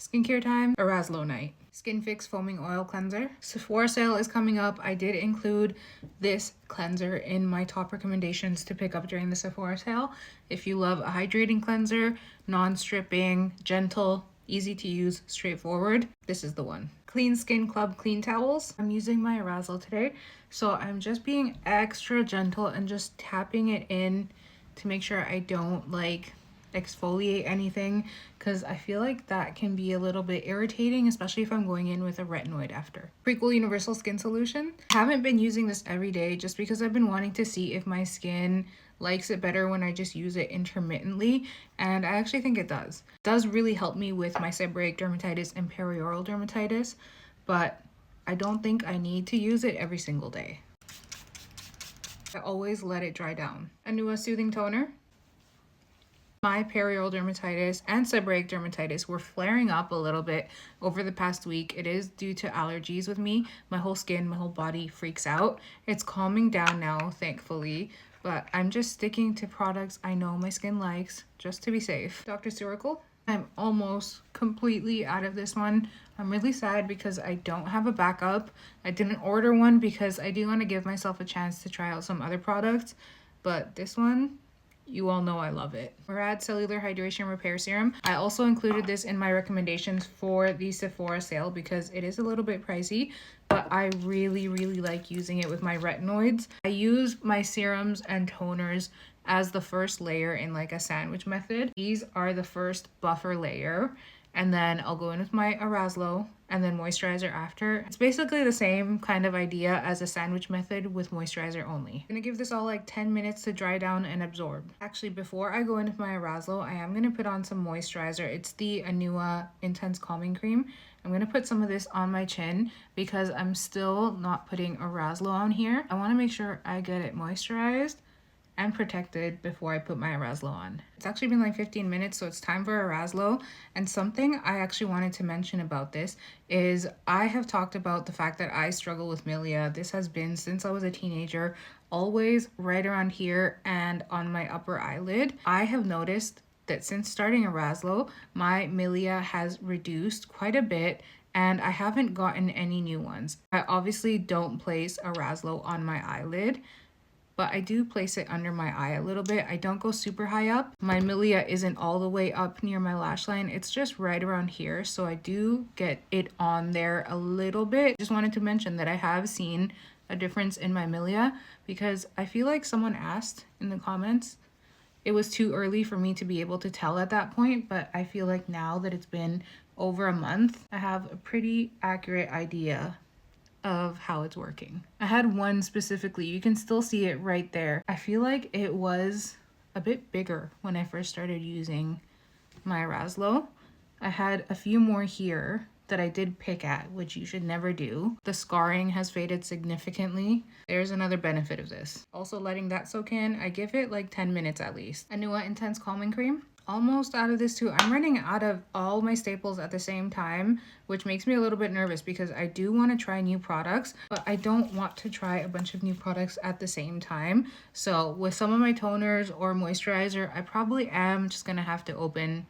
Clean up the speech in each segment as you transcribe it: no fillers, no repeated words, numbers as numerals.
Skincare time, Arazlo night. Skin Fix Foaming Oil Cleanser. Sephora sale is coming up. I did include this cleanser in my top recommendations to pick up during the Sephora sale. If you love a hydrating cleanser, non-stripping, gentle, easy to use, straightforward, this is the one. Clean Skin Club Clean Towels. I'm using my Arazlo today, so I'm just being extra gentle and just tapping it in to make sure I don't exfoliate anything, because I feel like that can be a little bit irritating, especially if I'm going in with a retinoid after. Prequel Universal Skin Solution. I haven't been using this every day just because I've been wanting to see if my skin likes it better when I just use it intermittently, and I actually think it does. It does really help me with my seborrheic dermatitis and perioral dermatitis, but I don't think I need to use it every single day. I always let it dry down. Anua Soothing Toner. My perioral dermatitis and seborrheic dermatitis were flaring up a little bit over the past week. It is due to allergies with me. My whole skin, my whole body freaks out. It's calming down now, thankfully, but I'm just sticking to products I know my skin likes just to be safe. Dr. Suracle. I'm almost completely out of this one. I'm really sad because I don't have a backup. I didn't order one because I do want to give myself a chance to try out some other products, but this one, you all know I love it. Murad Cellular Hydration Repair Serum. I also included this in my recommendations for the Sephora sale because it is a little bit pricey, but I really like using it with my retinoids. I use my serums and toners as the first layer in like a sandwich method. These are the first buffer layer, and then I'll go in with my Arazlo and then moisturizer after. It's basically the same kind of idea as a sandwich method with moisturizer only. I'm gonna give this all like 10 minutes to dry down and absorb. Actually, before I go in with my Arazlo, I am gonna put on some moisturizer. It's the Anua Intense Calming Cream. I'm gonna put some of this on my chin because I'm still not putting Arazlo on here. I wanna make sure I get it moisturized and protected before I put my Arazlo on. It's actually been like 15 minutes, so it's time for Arazlo. And something I actually wanted to mention about this is I have talked about the fact that I struggle with Milia. This has been since I was a teenager, always right around here and on my upper eyelid. I have noticed that since starting Arazlo, my Milia has reduced quite a bit, and I haven't gotten any new ones. I obviously don't place Arazlo on my eyelid, but I do place it under my eye a little bit. I don't go super high up. My Milia isn't all the way up near my lash line. It's just right around here, so I do get it on there a little bit. Just wanted to mention that I have seen a difference in my Milia because I feel like someone asked in the comments. It was too early for me to be able to tell at that point, but I feel like now that it's been over a month, I have a pretty accurate idea of how it's working. I had one specifically, you can still see it right there. I feel like it was a bit bigger when I first started using my Arazlo. I had a few more here that I did pick at, which you should never do. The scarring has faded significantly. There's another benefit of this. Also letting that soak in, I give it like 10 minutes at least. Anua Intense Calming Cream. Almost out of this too. I'm running out of all my staples at the same time, which makes me a little bit nervous because I do want to try new products, but I don't want to try a bunch of new products at the same time. So with some of my toners or moisturizer, I probably am just gonna have to open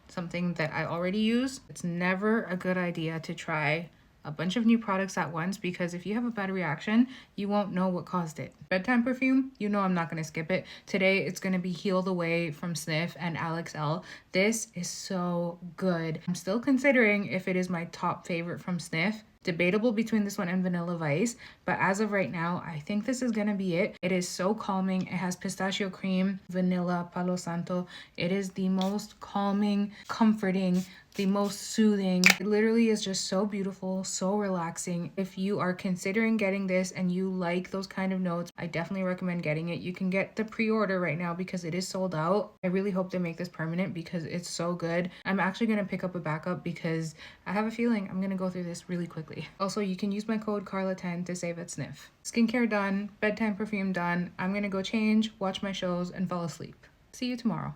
something that I already use. It's never a good idea to try a bunch of new products at once because if you have a bad reaction, you won't know what caused it. Bedtime perfume, you know I'm not going to skip it. Today it's going to be Heal the Way from Sniff and Alex L. This is so good. I'm still considering if it is my top favorite from Sniff. Debatable between this one and Vanilla Vice, but as of right now, I think this is gonna be it. It is so calming. It has pistachio cream, vanilla, palo santo. It is the most calming, comforting, the most soothing. It literally is just so beautiful, so relaxing. If you are considering getting this and you like those kind of notes, I definitely recommend getting it. You can get the pre-order right now because it is sold out. I really hope they make this permanent because it's so good. I'm actually gonna pick up a backup because I have a feeling I'm gonna go through this really quickly. Also, you can use my code Carla10 to save at Sniff. Skincare done, bedtime perfume done. I'm gonna go change, watch my shows, and fall asleep. See you tomorrow.